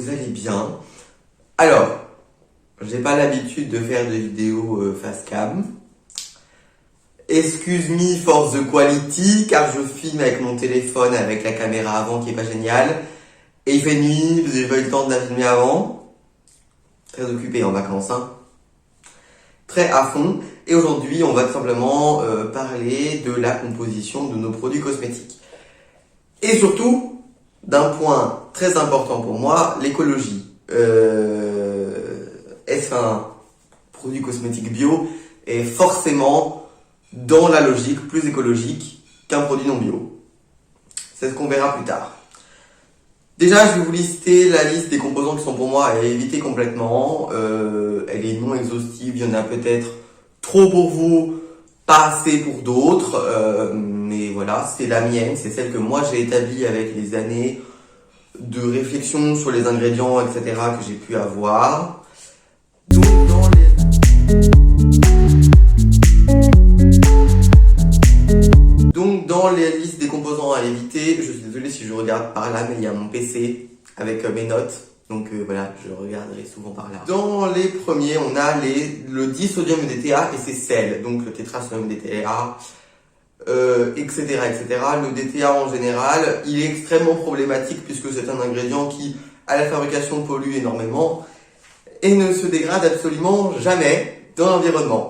vous allez bien. Alors, j'ai pas l'habitude de faire des vidéos face cam. Excuse me for the quality, car je filme avec mon téléphone avec la caméra avant qui est pas géniale. Et il fait nuit, j'ai pas eu le temps de la filmer avant. Très occupé en vacances, hein. Très à fond. Et aujourd'hui, on va tout simplement parler de la composition de nos produits cosmétiques. Et surtout, d'un point très important pour moi, l'écologie. Est-ce un produit cosmétique bio est forcément dans la logique plus écologique qu'un produit non bio. C'est ce qu'on verra plus tard. Déjà, je vais vous lister la liste des composants qui sont pour moi à éviter complètement. Elle est non exhaustive, il y en a peut-être trop pour vous, pas assez pour d'autres. Mais voilà, c'est la mienne, c'est celle que moi j'ai établie avec les années de réflexion sur les ingrédients, etc. que j'ai pu avoir. Donc dans les listes des composants à éviter, je suis désolé si je regarde par là, mais il y a mon PC avec mes notes. Donc voilà, je regarderai souvent par là. Dans les premiers, on a le disodium DTA et ses sels. Donc le tétrasodium DTA, etc., etc. Le DTA en général, il est extrêmement problématique puisque c'est un ingrédient qui, à la fabrication, pollue énormément et ne se dégrade absolument jamais dans l'environnement.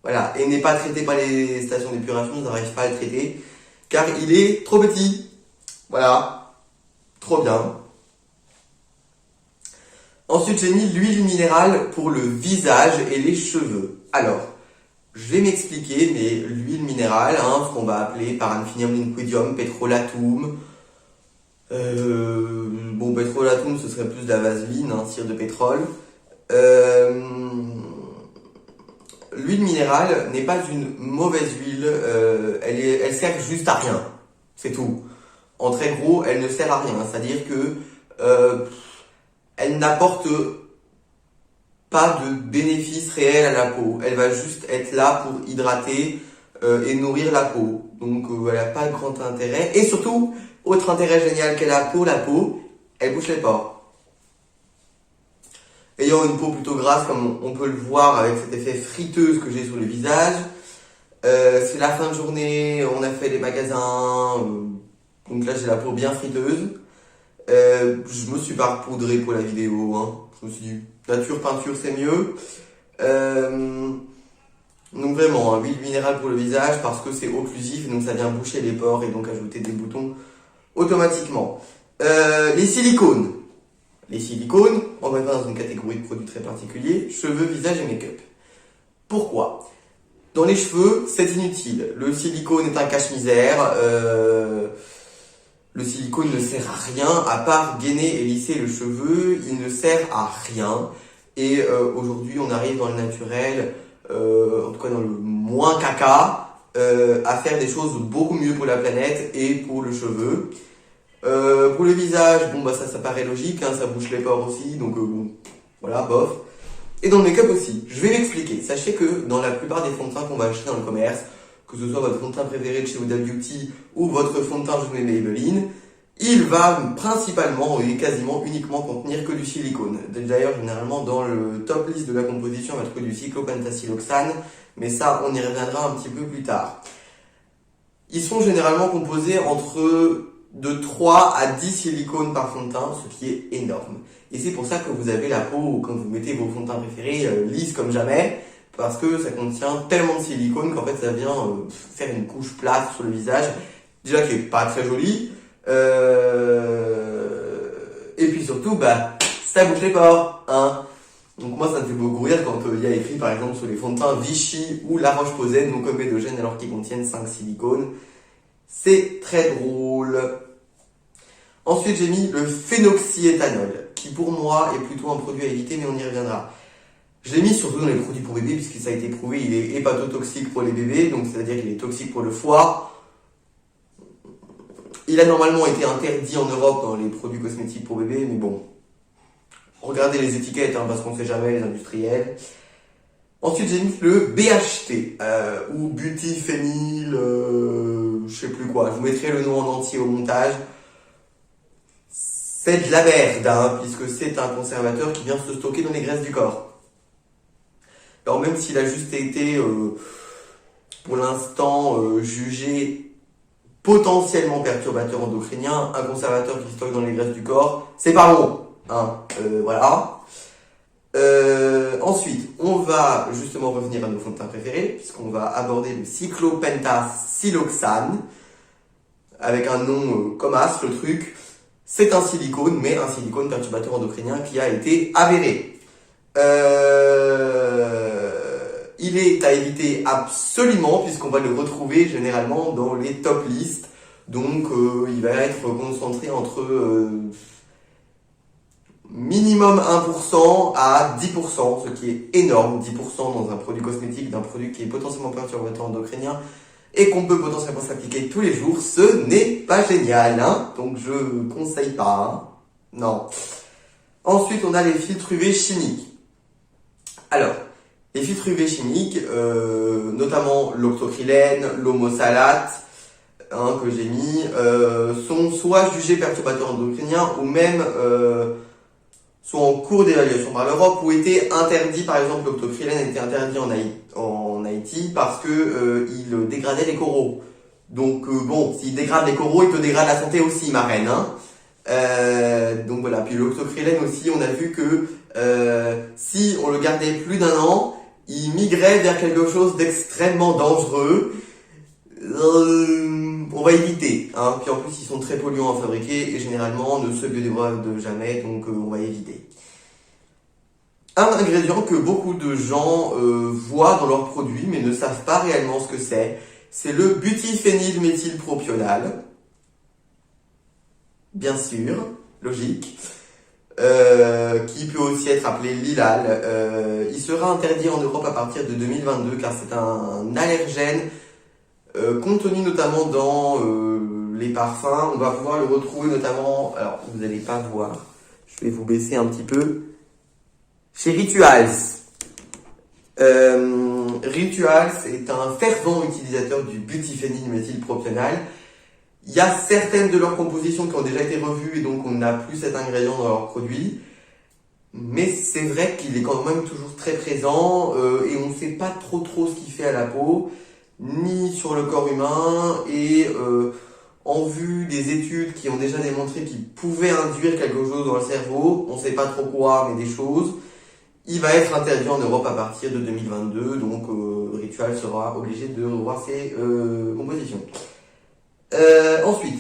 Voilà, et n'est pas traité par les stations d'épuration, ils n'arrivent pas à le traiter, car il est trop petit. Voilà, trop bien. Ensuite, j'ai mis l'huile minérale pour le visage et les cheveux. Alors, je vais m'expliquer, mais l'huile minérale, ce qu'on va appeler Paraffinium liquidium, petrolatum. Petrolatum, ce serait plus de la vaseline, cire de pétrole. L'huile minérale n'est pas une mauvaise huile, elle sert juste à rien, c'est tout. En très gros, elle ne sert à rien, c'est-à-dire que elle n'apporte pas de bénéfice réel à la peau. Elle va juste être là pour hydrater et nourrir la peau. Donc voilà, pas de grand intérêt. Et surtout, autre intérêt génial qu'elle a pour la peau, elle bouche les pores. Ayant une peau plutôt grasse, comme on peut le voir avec cet effet friteuse que j'ai sur le visage, c'est la fin de journée, on a fait les magasins, donc là j'ai la peau bien friteuse. Je me suis pas repoudré pour la vidéo, je me suis dit nature peinture c'est mieux. Donc vraiment, huile minérale pour le visage parce que c'est occlusif, donc ça vient boucher les pores et donc ajouter des boutons automatiquement. Les silicones. Les silicones, on va mettre dans une catégorie de produits très particuliers, cheveux, visage et make-up. Pourquoi? Dans les cheveux, c'est inutile. Le silicone est un cache-misère. Le silicone ne sert à rien, à part gainer et lisser le cheveu, il ne sert à rien. Et aujourd'hui, on arrive dans le naturel, en tout cas dans le moins caca, à faire des choses beaucoup mieux pour la planète et pour le cheveu. Pour le visage, ça paraît logique, ça bouche les pores aussi, donc voilà, bof. Et dans le make-up aussi, je vais m'expliquer. Sachez que dans la plupart des fonds de teint qu'on va acheter dans le commerce, que ce soit votre fond de teint préféré de chez Huda Beauty ou votre fond de teint je mets Maybelline, il va principalement et quasiment uniquement contenir que du silicone. D'ailleurs, généralement dans le top list de la composition, on va trouver du cyclopentasiloxane, mais ça, on y reviendra un petit peu plus tard. Ils sont généralement composés entre de 3 à 10 silicones par fond de teint, ce qui est énorme. Et c'est pour ça que vous avez la peau, quand vous mettez vos fonds de teint préférés, lisse comme jamais, parce que ça contient tellement de silicone qu'en fait ça vient faire une couche plate sur le visage, déjà qui est pas très jolie, et puis surtout, ça bouche les pores, Donc moi ça me fait beaucoup rire quand il y a écrit par exemple sur les fonds de teint Vichy ou La Roche-Posay non comédogène alors qu'ils contiennent 5 silicones. C'est très drôle. Ensuite, j'ai mis le phénoxyéthanol, qui pour moi est plutôt un produit à éviter, mais on y reviendra. Je l'ai mis surtout dans les produits pour bébés, puisque ça a été prouvé, il est hépatotoxique pour les bébés, donc c'est-à-dire qu'il est toxique pour le foie. Il a normalement été interdit en Europe dans les produits cosmétiques pour bébés, mais bon, regardez les étiquettes, parce qu'on ne sait jamais, les industriels. Ensuite, j'ai mis le BHT, ou butyphénil, je sais plus quoi. Je vous mettrai le nom en entier au montage. c'est de la merde, hein, puisque c'est un conservateur qui vient se stocker dans les graisses du corps. Alors même s'il a juste été, pour l'instant, jugé potentiellement perturbateur endocrinien, un conservateur qui stocke dans les graisses du corps, c'est pas bon. Hein, voilà. Ensuite, on va justement revenir à nos fonds de teint préférés, puisqu'on va aborder le cyclopentasiloxane, avec un nom comme astre, le truc. C'est un silicone, mais un silicone perturbateur endocrinien qui a été avéré. Il est à éviter absolument, puisqu'on va le retrouver généralement dans les top lists. Donc, il va être concentré entre minimum 1% à 10%, ce qui est énorme. 10% dans un produit cosmétique, d'un produit qui est potentiellement perturbateur endocrinien et qu'on peut potentiellement s'appliquer tous les jours, ce n'est pas génial, hein. Donc je conseille pas, hein. Non. Ensuite, on a les filtres UV chimiques. Alors, les filtres UV chimiques, notamment l'octocrylène, l'homosalate, hein, que j'ai mis, sont soit jugés perturbateurs endocriniens ou même sont en cours d'évaluation par l'Europe ou étaient interdits. Par exemple, l'octocrylène était interdit en Haïti parce que il dégradait les coraux. Donc bon, s'il dégrade les coraux, il te dégrade la santé aussi, ma reine, hein. Donc voilà. Puis l'octocrylène aussi, on a vu que si on le gardait plus d'un an, il migrait vers quelque chose d'extrêmement dangereux. On va éviter, hein. Puis en plus ils sont très polluants à fabriquer et généralement ne se biodégradent jamais, donc on va éviter. Un ingrédient que beaucoup de gens voient dans leurs produits mais ne savent pas réellement ce que c'est le butyphénylméthylpropional. Bien sûr, logique. Qui peut aussi être appelé Lilal. Il sera interdit en Europe à partir de 2022 car c'est un allergène contenu notamment dans les parfums. On va pouvoir le retrouver notamment, alors vous n'allez pas voir, je vais vous baisser un petit peu, chez Rituals. Rituals est un fervent utilisateur du butyphénylméthylpropional. Il y a certaines de leurs compositions qui ont déjà été revues et donc on n'a plus cet ingrédient dans leurs produits. Mais c'est vrai qu'il est quand même toujours très présent et on ne sait pas trop ce qu'il fait à la peau, ni sur le corps humain. Et en vue des études qui ont déjà démontré qu'il pouvait induire quelque chose dans le cerveau, on ne sait pas trop quoi, mais des choses, il va être interdit en Europe à partir de 2022. Donc Ritual sera obligé de revoir ses compositions. Ensuite,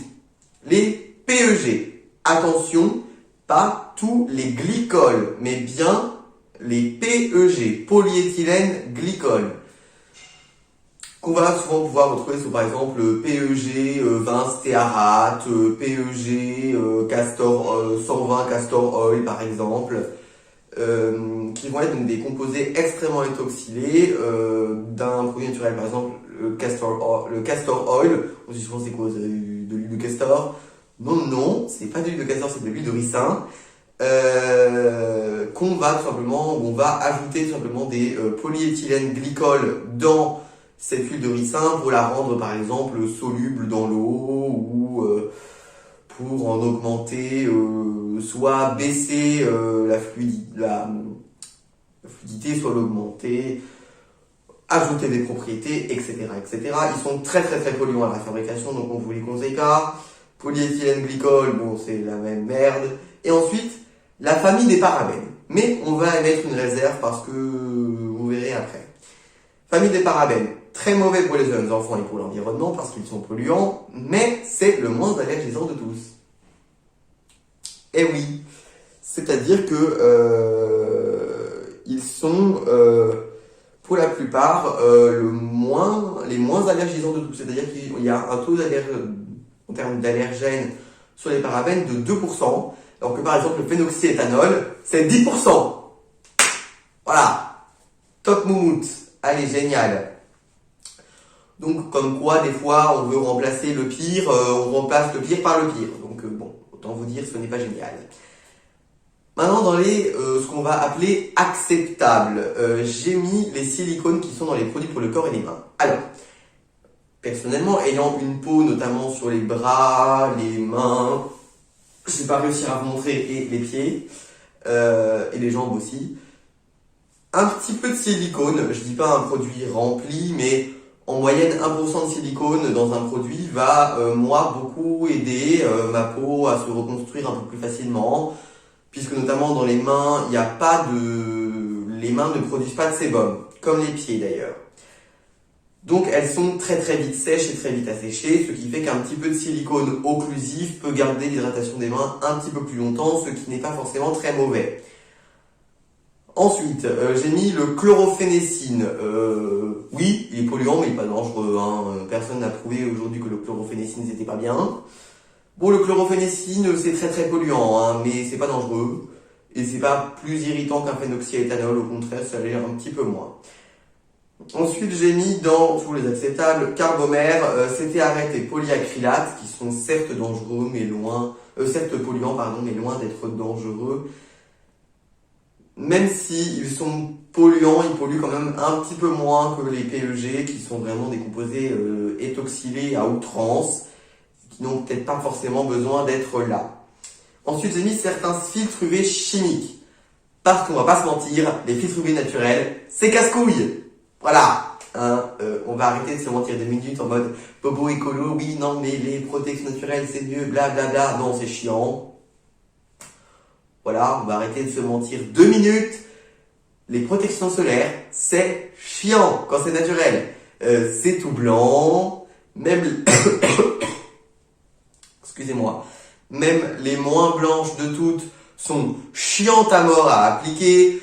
les PEG. Attention, pas tous les glycols, mais bien les PEG, polyéthylène glycol, qu'on va souvent pouvoir retrouver sous par exemple PEG 20 stéarate, PEG 120 castor oil par exemple, qui vont être donc des composés extrêmement étoxylés d'un produit naturel, par exemple le castor oil. On dit souvent c'est quoi, de l'huile de castor? Non, c'est pas de l'huile de castor, c'est de l'huile de ricin. Qu'on va tout simplement, on va ajouter tout simplement des polyéthylène glycol dans cette huile de ricin pour la rendre par exemple soluble dans l'eau ou pour en augmenter, soit baisser la fluidité, soit l'augmenter, ajouter des propriétés, etc., etc. Ils sont très polluants à la fabrication, donc on vous les conseille pas. Polyéthylène glycol, bon, c'est la même merde. Et ensuite, la famille des parabènes. Mais on va émettre une réserve parce que vous verrez après. Famille des parabènes, très mauvais pour les jeunes enfants et pour l'environnement parce qu'ils sont polluants, mais c'est le moins allergisant de tous. Eh oui, c'est-à-dire que ils sont pour la plupart les moins allergisants de tous. C'est-à-dire qu'il y a un taux en termes d'allergènes sur les parabènes de 2%, alors que par exemple le phénoxyéthanol, c'est 10%. Voilà, top moumoute, allez, génial. Donc comme quoi, des fois, on veut remplacer le pire, on remplace le pire par le pire. Donc bon, autant vous dire, ce n'est pas génial. Maintenant, dans ce qu'on va appeler acceptables, j'ai mis les silicones qui sont dans les produits pour le corps et les mains. Alors, personnellement, ayant une peau notamment sur les bras, les mains, Je vais pas réussir à vous montrer, et les pieds, et les jambes aussi. Un petit peu de silicone, je dis pas un produit rempli, mais en moyenne 1% de silicone dans un produit va, moi, beaucoup aider ma peau à se reconstruire un peu plus facilement, puisque notamment dans les mains, il n'y a pas de... Les mains ne produisent pas de sébum, comme les pieds d'ailleurs. Donc elles sont très très vite sèches et très vite asséchées, ce qui fait qu'un petit peu de silicone occlusif peut garder l'hydratation des mains un petit peu plus longtemps, ce qui n'est pas forcément très mauvais. Ensuite, j'ai mis le chlorophénécine. Oui, il est polluant, mais il n'est pas dangereux, hein. Personne n'a prouvé aujourd'hui que le chlorophénécine c'était pas bien. Bon, le chlorophénécine c'est très très polluant, hein, mais c'est pas dangereux. Et c'est pas plus irritant qu'un phénoxyéthanol, au contraire, ça l'est un petit peu moins. Ensuite, j'ai mis dans tous les acceptables Carbomère, cétéarète et polyacrylate, qui sont certes dangereux, mais loin, certes polluants, pardon, mais loin d'être dangereux. Même si ils sont polluants, ils polluent quand même un petit peu moins que les PEG, qui sont vraiment des composés éthoxylés à outrance, qui n'ont peut-être pas forcément besoin d'être là. Ensuite, j'ai mis certains filtres UV chimiques. Parce qu'on va pas se mentir, les filtres UV naturels, c'est casse-couille. Voilà, hein, on va arrêter de se mentir 2 minutes en mode bobo écolo, oui, non, mais les protections naturelles c'est mieux, blablabla, non, c'est chiant. Voilà, on va arrêter de se mentir 2 minutes. Les protections solaires, c'est chiant quand c'est naturel. C'est tout blanc, même, excusez-moi, même les moins blanches de toutes sont chiantes à mort à appliquer.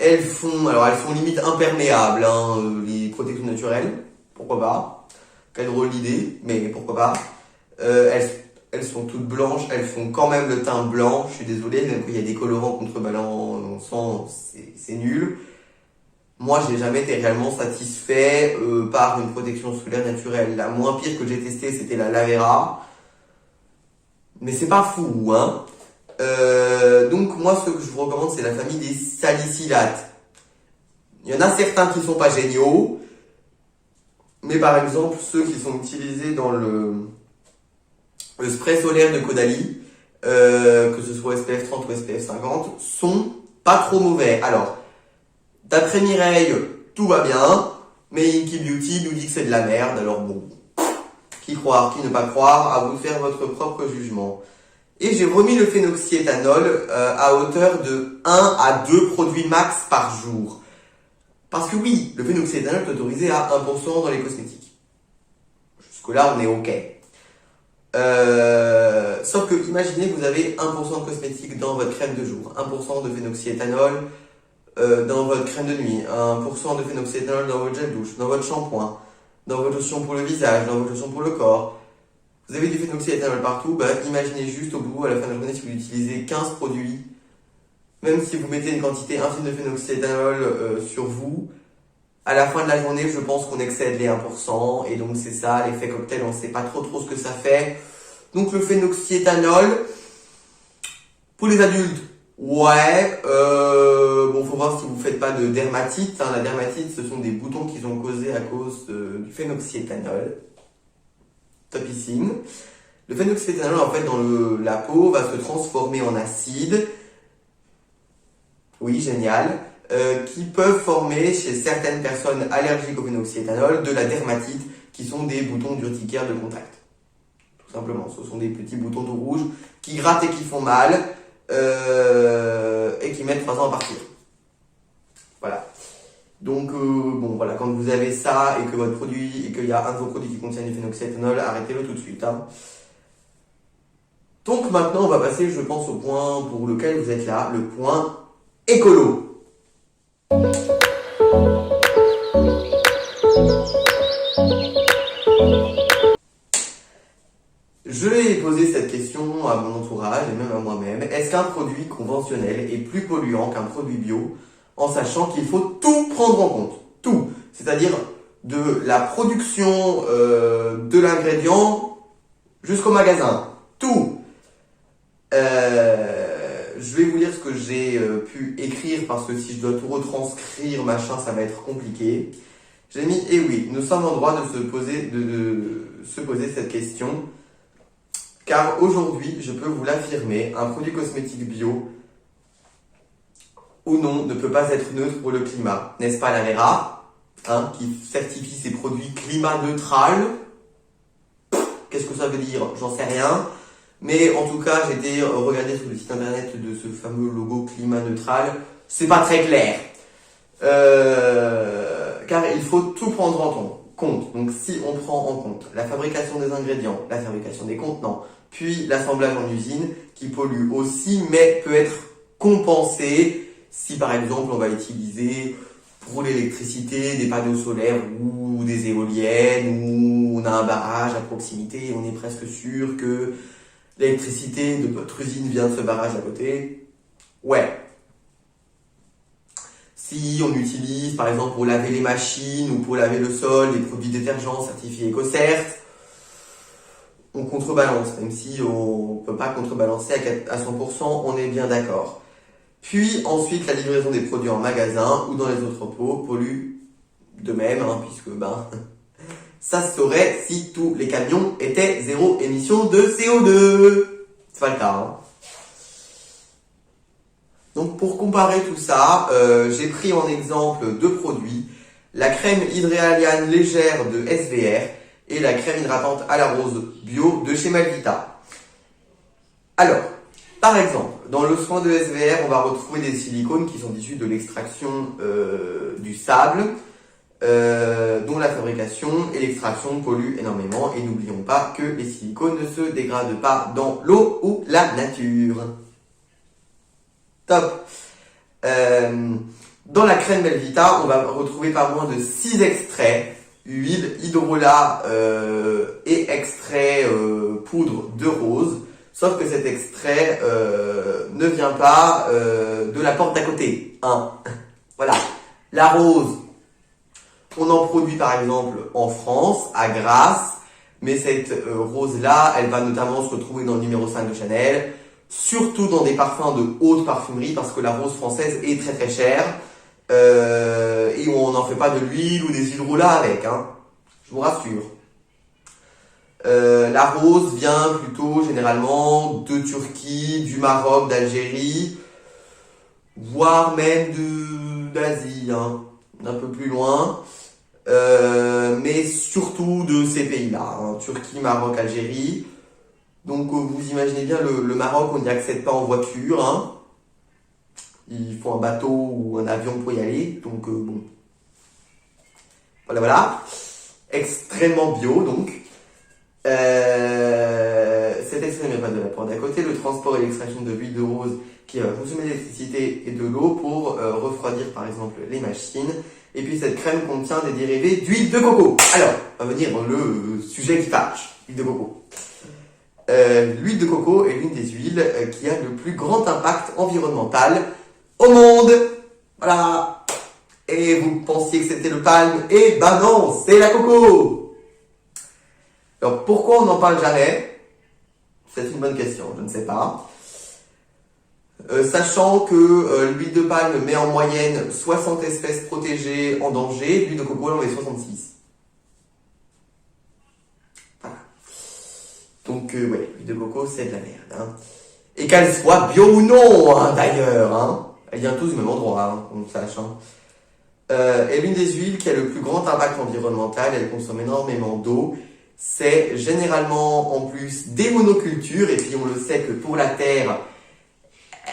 Elles sont limite imperméables, hein, les protections naturelles. Pourquoi pas? Quelle drôle d'idée, mais pourquoi pas? Elles sont toutes blanches, elles font quand même le teint blanc. Je suis désolé, même quand il y a des colorants contrebalancés, on sent, c'est nul. Moi, je n'ai jamais été réellement satisfait par une protection solaire naturelle. La moins pire que j'ai testée, c'était la Lavera. Mais c'est pas fou, hein. Donc moi ce que je vous recommande c'est la famille des salicylates. Il y en a certains qui sont pas géniaux, mais par exemple ceux qui sont utilisés dans le spray solaire de Caudalie, que ce soit SPF 30 ou SPF 50, sont pas trop mauvais. Alors, d'après Mireille, tout va bien, mais Inky Beauty nous dit que c'est de la merde, alors bon, qui croire, qui ne pas croire, à vous faire votre propre jugement. Et j'ai remis le phénoxyéthanol à hauteur de 1 à 2 produits max par jour. Parce que oui, le phénoxyéthanol est autorisé à 1% dans les cosmétiques. Jusque-là, on est OK. Sauf que imaginez que vous avez 1% de cosmétique dans votre crème de jour, 1% de phénoxyéthanol dans votre crème de nuit, 1% de phénoxyéthanol dans votre gel douche, dans votre shampoing, dans votre lotion pour le visage, dans votre lotion pour le corps. Vous avez du phénoxyéthanol partout, bah, imaginez juste au bout, à la fin de la journée, si vous utilisez 15 produits, même si vous mettez une quantité infime de phénoxyéthanol sur vous, à la fin de la journée, je pense qu'on excède les 1%, et donc c'est ça, l'effet cocktail, on ne sait pas trop ce que ça fait. Donc le phénoxyéthanol, pour les adultes, ouais, bon, faut voir si vous faites pas de dermatite, hein. La dermatite, ce sont des boutons qui sont causés à cause du phénoxyéthanol. Topissime. Le phénoxyéthanol, en fait, dans la peau, va se transformer en acide. Oui, génial. Qui peuvent former chez certaines personnes allergiques au phénoxyéthanol de la dermatite, qui sont des boutons d'urticaire de contact. Tout simplement, ce sont des petits boutons tout rouges qui grattent et qui font mal, et qui mettent 3 ans à partir. Voilà. Donc, bon, voilà, quand vous avez ça et que votre produit, et qu'il y a un de vos produits qui contient du phénoxyéthanol, arrêtez-le tout de suite, hein. Donc maintenant, on va passer, je pense, au point pour lequel vous êtes là, le point écolo. Je vais poser cette question à mon entourage et même à moi-même. Est-ce qu'un produit conventionnel est plus polluant qu'un produit bio, en sachant qu'il faut tout prendre en compte? Tout. C'est-à-dire de la production de l'ingrédient jusqu'au magasin. Tout. Je vais vous lire ce que j'ai pu écrire parce que si je dois tout retranscrire, machin, ça va être compliqué. J'ai mis, oui, nous sommes en droit de se poser cette question. car aujourd'hui, je peux vous l'affirmer, un produit cosmétique bio ou non ne peut pas être neutre pour le climat. N'est-ce pas la Vera, qui certifie ses produits climat neutral? Qu'est-ce que ça veut dire? J'en sais rien. Mais en tout cas, j'ai été regarder sur le site internet de ce fameux logo climat neutral. C'est pas très clair. Car il faut tout prendre en compte. Donc si on prend en compte la fabrication des ingrédients, la fabrication des contenants, puis l'assemblage en usine, qui pollue aussi, mais peut être compensé si par exemple on va utiliser pour l'électricité des panneaux solaires ou des éoliennes, ou on a un barrage à proximité, on est presque sûr que l'électricité de notre usine vient de ce barrage à côté. Ouais. Si on utilise par exemple pour laver les machines ou pour laver le sol des produits détergents certifiés EcoCert, on contrebalance, même si on ne peut pas contrebalancer à 100%, on est bien d'accord. Puis ensuite, la livraison des produits en magasin ou dans les entrepôts pollue de même, puisque ça se saurait si tous les camions étaient zéro émission de CO2. C'est pas le cas. Donc pour comparer tout ça, j'ai pris en exemple deux produits, la crème hydréalienne légère de SVR et la crème hydratante à la rose bio de chez Malvita. Alors, par exemple, dans le soin de SVR, on va retrouver des silicones qui sont issus de l'extraction du sable, dont la fabrication et l'extraction polluent énormément. Et n'oublions pas que les silicones ne se dégradent pas dans l'eau ou la nature. Top. Dans la crème Malvita, on va retrouver pas moins de 6 extraits, huile, hydrolat et extrait poudre de rose. Sauf que cet extrait ne vient pas de la porte d'à côté. Voilà. La rose, on en produit par exemple en France, à Grasse, mais cette rose-là, elle va notamment se retrouver dans le numéro 5 de Chanel, surtout dans des parfums de haute parfumerie, parce que la rose française est très très chère, et on n'en fait pas de l'huile ou des hydrolats avec, je vous rassure. La rose vient plutôt généralement de Turquie, du Maroc, d'Algérie, voire même d'Asie, un peu plus loin, mais surtout de ces pays-là, Turquie, Maroc, Algérie. Donc vous imaginez bien le Maroc, on n'y accède pas en voiture, il faut un bateau ou un avion pour y aller, donc bon. Voilà. Extrêmement bio donc. Cet extrait ne vient pas de la porte d'à côté, le transport et l'extraction de l'huile de rose qui va consommer de l'électricité et de l'eau pour refroidir par exemple les machines. Et puis cette crème contient des dérivés d'huile de coco. Alors, on va venir dans le sujet qui fâche, l'huile de coco. L'huile de coco est l'une des huiles qui a le plus grand impact environnemental au monde. Voilà. Et vous pensiez que c'était le palme? Eh ben non, c'est la coco. Alors pourquoi on n'en parle jamais? C'est une bonne question, je ne sais pas. Sachant que l'huile de palme met en moyenne 60 espèces protégées en danger, l'huile de coco en est 66. Voilà. Donc ouais, l'huile de coco c'est de la merde. Et qu'elle soit bio ou non d'ailleurs. Elle vient tous du même endroit, qu'on le sache. Et l'une des huiles qui a le plus grand impact environnemental, elle consomme énormément d'eau. C'est généralement en plus des monocultures, et puis on le sait que pour la terre,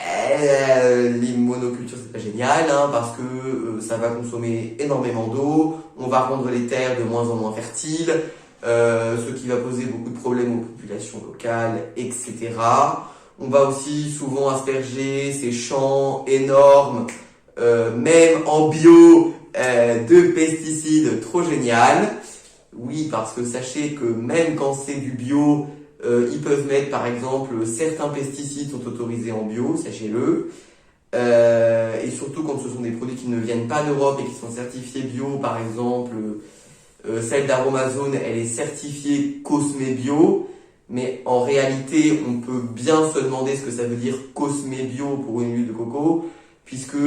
les monocultures c'est pas génial, parce que ça va consommer énormément d'eau, on va rendre les terres de moins en moins fertiles, ce qui va poser beaucoup de problèmes aux populations locales, etc. On va aussi souvent asperger ces champs énormes, même en bio, de pesticides trop génial. Oui, parce que sachez que même quand c'est du bio, ils peuvent mettre par exemple certains pesticides sont autorisés en bio, sachez-le. Et surtout quand ce sont des produits qui ne viennent pas d'Europe et qui sont certifiés bio, par exemple, celle d'Aromazone, elle est certifiée Cosmé Bio, mais en réalité, on peut bien se demander ce que ça veut dire Cosmé Bio pour une huile de coco, puisque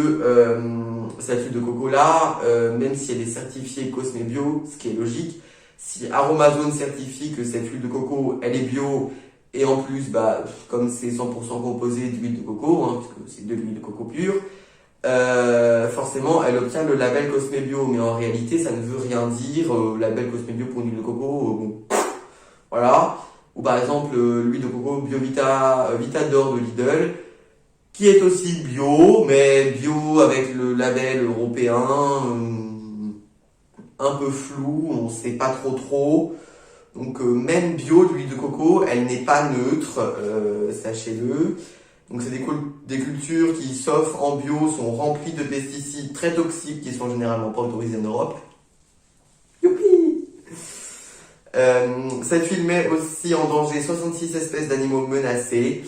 cette huile de coco-là, même si elle est certifiée Cosmé Bio, ce qui est logique, si Aromazone certifie que cette huile de coco, elle est bio, Et en plus, bah, comme c'est 100% composé d'huile de coco, hein, puisque c'est de l'huile de coco pure, forcément, elle obtient le label Cosme Bio. Mais en réalité, ça ne veut rien dire. Label Cosme Bio pour une huile de coco, bon, voilà. Ou par exemple, l'huile de coco Biovita, Vita d'Or de Lidl, qui est aussi bio, mais bio avec le label européen, un peu flou, on sait pas trop. Donc même bio, l'huile de coco, elle n'est pas neutre, sachez-le. Donc c'est des cultures qui, sauf en bio, sont remplies de pesticides très toxiques qui sont généralement pas autorisés en Europe. Youpi! Cette huile met aussi en danger 66 espèces d'animaux menacés.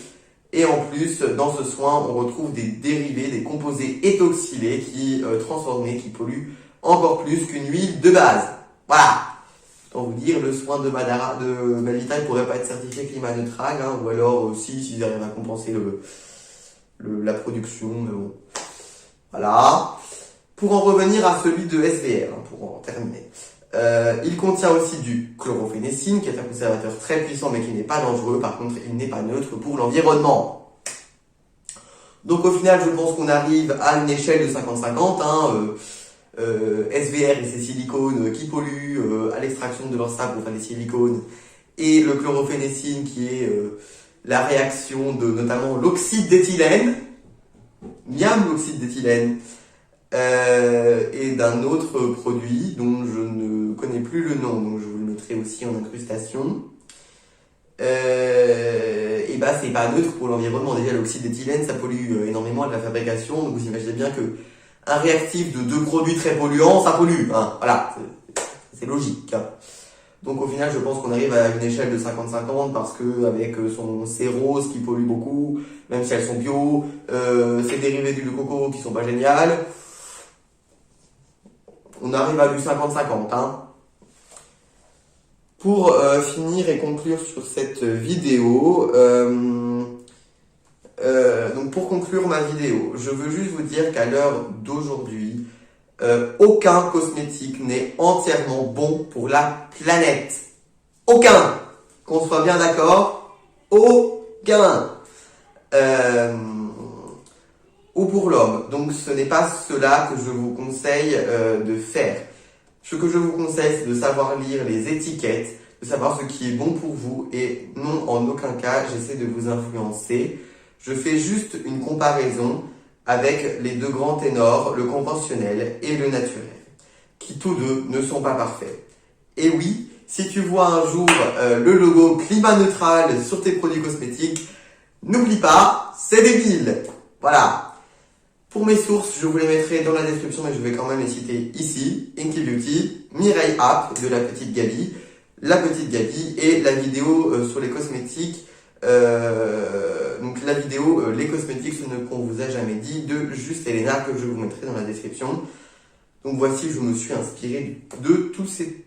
Et en plus, dans ce soin, on retrouve des dérivés, des composés éthoxylés qui transformés, qui polluent encore plus qu'une huile de base. Voilà. Autant vous dire, le soin de Melvita ne pourrait pas être certifié climat neutral, hein, ou alors s'ils arrivent à compenser la production, mais bon. Voilà. Pour en revenir à celui de SVR, hein, pour en terminer. Il contient aussi du chlorophénécine, qui est un conservateur très puissant mais qui n'est pas dangereux. Par contre, il n'est pas neutre pour l'environnement. Donc au final, je pense qu'on arrive à une échelle de 50-50. SVR et ses silicones qui polluent à l'extraction de leur sable pour faire des silicones, et le chlorophénécine qui est la réaction de notamment l'oxyde d'éthylène, miam l'oxyde d'éthylène, et d'un autre produit dont je ne connais plus le nom, donc je vous le mettrai aussi en incrustation. Et bah c'est pas neutre pour l'environnement. Déjà l'oxyde d'éthylène ça pollue énormément de la fabrication, donc vous imaginez bien que un réactif de deux produits très polluants ça pollue, hein. Voilà, c'est logique, hein. Donc au final je pense qu'on arrive à une échelle de 50-50 parce que avec ces roses qui polluent beaucoup, même si elles sont bio, ces dérivés d'huile de coco qui sont pas géniales, on arrive à du 50-50, hein. Pour finir et conclure sur cette vidéo, donc pour conclure ma vidéo, je veux juste vous dire qu'à l'heure d'aujourd'hui, aucun cosmétique n'est entièrement bon pour la planète. Aucun! Qu'on soit bien d'accord, aucun! Ou pour l'homme. Donc ce n'est pas cela que je vous conseille de faire. Ce que je vous conseille, c'est de savoir lire les étiquettes, de savoir ce qui est bon pour vous, et non, en aucun cas, j'essaie de vous influencer. Je fais juste une comparaison avec les deux grands ténors, le conventionnel et le naturel, qui tous deux ne sont pas parfaits. Et oui, si tu vois un jour le logo climat neutral sur tes produits cosmétiques, n'oublie pas, c'est débile. Voilà. Pour mes sources, je vous les mettrai dans la description, mais je vais quand même les citer ici. Inky Beauty, Mireille App de la petite Gabi, et la vidéo sur les cosmétiques. Donc la vidéo les cosmétiques, ce qu'on vous a jamais dit, de Juste Elena, que je vous mettrai dans la description. Donc voici, je me suis inspiré de toutes ces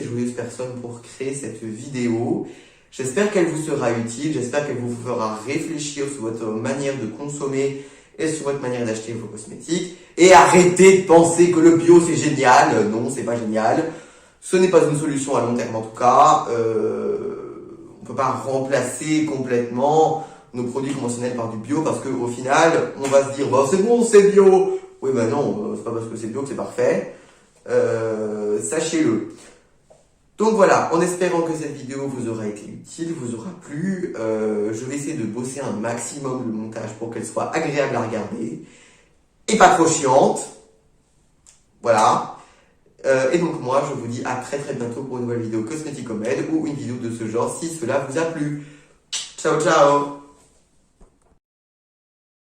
joyeuses personnes pour créer cette vidéo. J'espère qu'elle vous sera utile, j'espère qu'elle vous fera réfléchir sur votre manière de consommer et sur votre manière d'acheter vos cosmétiques. Et arrêtez de penser que le bio c'est génial. Non, c'est pas génial. Ce n'est pas une solution à long terme en tout cas. On peut pas remplacer complètement nos produits conventionnels par du bio parce qu'au final, on va se dire bah, c'est bon, c'est bio. Oui, ben non, c'est pas parce que c'est bio que c'est parfait. Sachez-le. Donc voilà, en espérant que cette vidéo vous aura été utile, vous aura plu, je vais essayer de bosser un maximum le montage pour qu'elle soit agréable à regarder et pas trop chiante. Voilà. Et donc moi, je vous dis à très bientôt pour une nouvelle vidéo Cosméticomède ou une vidéo de ce genre si cela vous a plu. Ciao, ciao!